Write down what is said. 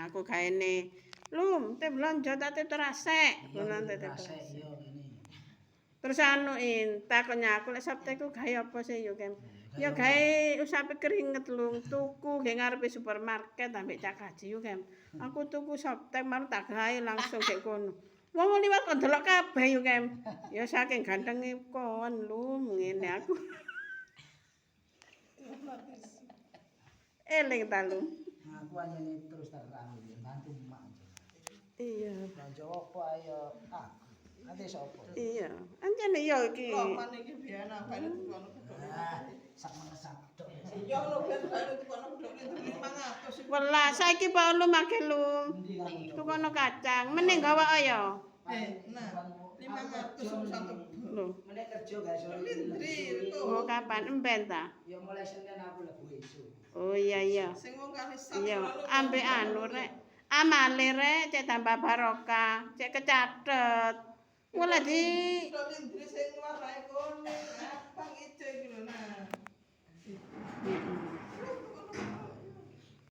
Aku gaene lum te blonjo tate terasek. Ngono te terasek. Terus anuin takutnya aku lek Sabtu iku gawe apa sih yo Kem? Ya gawe usape keringet lung tuku nggih ngarepe supermarket ambek Cak Haji yo Kem. Aku tuku Sabtu mau tak gawe langsung gek kono. Wong liwat kok delok kabeh yo Kem. Ya saking gantenge kon lum ngene aku. Eling ta lum. Aku anyene terus tak anu bantu emak. Iya. Bantu apa ayo aku. Nanti sapa? Iya, anjene yo iki. Lopan iki biyen abane tukono bedhok. Sak mengesak tok. Ya ngono ben bae tukono bedhok 500. Welas saiki Pak lu make lum. Tukono kacang, mending gawa ayo. Nah, 500 satu. Lho, Meneh kerja gak iso. Lindri itu. oh kapan emben ta? Ya mulai Senin aku lebu esuk. Oh iya. Sing wong kali sak. Iya, ambek anu rek. Amale rek cek tambah barokah, cek kecathet. Mulai di Lindri sing warahe kone, abang ijo iki lho nah.